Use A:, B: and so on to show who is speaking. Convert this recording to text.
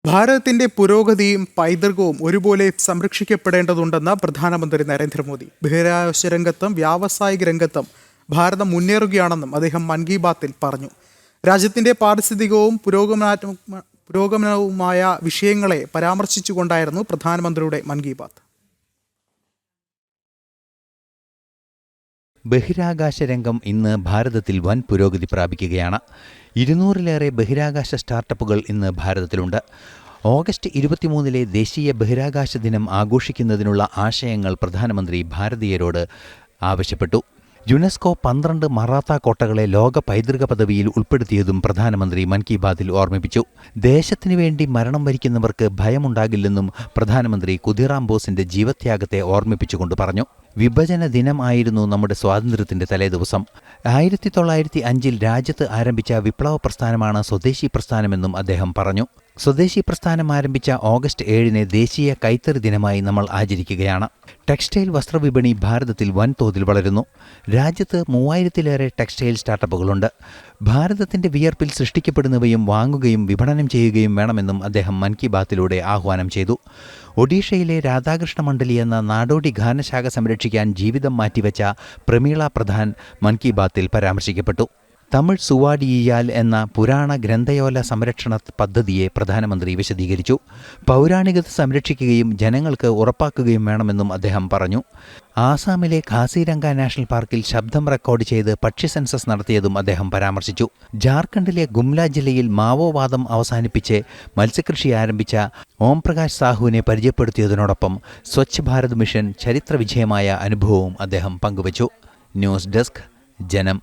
A: ഭാരതത്തിന്റെ പുരോഗതിയും പൈതൃകവും ഒരുപോലെ സംരക്ഷിക്കപ്പെടേണ്ടതുണ്ടെന്ന് പ്രധാനമന്ത്രി നരേന്ദ്രമോദി. ബഹിരാകാശ രംഗത്തും വ്യാവസായിക രംഗത്തും ഭാരതം മുന്നേറുകയാണെന്നും അദ്ദേഹം മൻ കി ബാത്തിൽ പറഞ്ഞു. രാജ്യത്തിന്റെ പാരിസ്ഥിതികവും പുരോഗമനവുമായ വിഷയങ്ങളെ പരാമർശിച്ചുകൊണ്ടായിരുന്നു പ്രധാനമന്ത്രിയുടെ മൻ കി ബാത്ത്.
B: ബഹിരാകാശ രംഗം ഇന്ന് ഭാരതത്തിൽ വൻ പുരോഗതി പ്രാപിക്കുകയാണ്. 200-ലേറെ ബഹിരാകാശ സ്റ്റാർട്ടപ്പുകൾ ഇന്ന് ഭാരതത്തിലുണ്ട്. ഓഗസ്റ്റ് 23 ദേശീയ ബഹിരാകാശ ദിനം ആഘോഷിക്കുന്നതിനുള്ള ആശയങ്ങൾ പ്രധാനമന്ത്രി ഭാരതീയരോട് ആവശ്യപ്പെട്ടു. യുനെസ്കോ 12 മറാത്ത കോട്ടകളെ ലോക പൈതൃക പദവിയിൽ ഉൾപ്പെടുത്തിയതും പ്രധാനമന്ത്രി മൻ കി ബാത്തിൽ ഓർമ്മിപ്പിച്ചു. ദേശത്തിനു വേണ്ടി മരണം വരിക്കുന്നവർക്ക് ഭയമുണ്ടാകില്ലെന്നും പ്രധാനമന്ത്രി ഖുദിറാം ബോസിന്റെ ജീവത്യാഗത്തെ ഓർമ്മിപ്പിച്ചുകൊണ്ട് പറഞ്ഞു. വിഭജന ദിനം ആയിരുന്നു നമ്മുടെ സ്വാതന്ത്ര്യത്തിന്റെ തലേദിവസം. 1905 രാജ്യത്ത് ആരംഭിച്ച വിപ്ലവ പ്രസ്ഥാനമാണ് സ്വദേശി പ്രസ്ഥാനമെന്നും അദ്ദേഹം പറഞ്ഞു. സ്വദേശി പ്രസ്ഥാനം ആരംഭിച്ച ഓഗസ്റ്റ് 7 ദേശീയ കൈത്തറി ദിനമായി നമ്മൾ ആചരിക്കുകയാണ്. ടെക്സ്റ്റൈൽ വസ്ത്രവിപണി ഭാരതത്തിൽ വൻതോതിൽ വളരുന്നു. രാജ്യത്ത് 3000-ലേറെ ടെക്സ്റ്റൈൽ സ്റ്റാർട്ടപ്പുകളുണ്ട്. ഭാരതത്തിന്റെ വിയർപ്പിൽ സൃഷ്ടിക്കപ്പെടുന്നവയും വാങ്ങുകയും വിപണനം ചെയ്യുകയും വേണമെന്നും അദ്ദേഹം മൻ കി ബാത്തിലൂടെ ആഹ്വാനം ചെയ്തു. ഒഡീഷയിലെ രാധാകൃഷ്ണ മണ്ഡലി എന്ന നാടോടി ഗാനശാഖ സംരക്ഷിക്കാൻ ജീവിതം മാറ്റിവെച്ച പ്രമീള പ്രധാൻ മൻ കി ബാത്തിൽ പരാമർശിക്കപ്പെട്ടു. തമിഴ് സുവാഡിയിയാൽ എന്ന പുരാണ ഗ്രന്ഥയോല സംരക്ഷണ പദ്ധതിയെ പ്രധാനമന്ത്രി വിശദീകരിച്ചു. പൗരാണികത സംരക്ഷിക്കുകയും ജനങ്ങൾക്ക് ഉറപ്പാക്കുകയും വേണമെന്നും അദ്ദേഹം പറഞ്ഞു. ആസാമിലെ ഖാസിരംഗ നാഷണൽ പാർക്കിൽ ശബ്ദം റെക്കോർഡ് ചെയ്ത് പക്ഷി സെൻസസ് നടത്തിയതും അദ്ദേഹം പരാമർശിച്ചു. ജാർഖണ്ഡിലെ ഗുംല ജില്ലയിൽ മാവോവാദം അവസാനിപ്പിച്ച് മത്സ്യകൃഷി ആരംഭിച്ച ഓം പ്രകാശ് സാഹുവിനെ പരിചയപ്പെടുത്തിയതിനോടൊപ്പം സ്വച്ഛ് ഭാരത് മിഷൻ ചരിത്ര വിജയമായ അനുഭവവും അദ്ദേഹം പങ്കുവച്ചു. ന്യൂസ് ഡെസ്ക്, ജനം.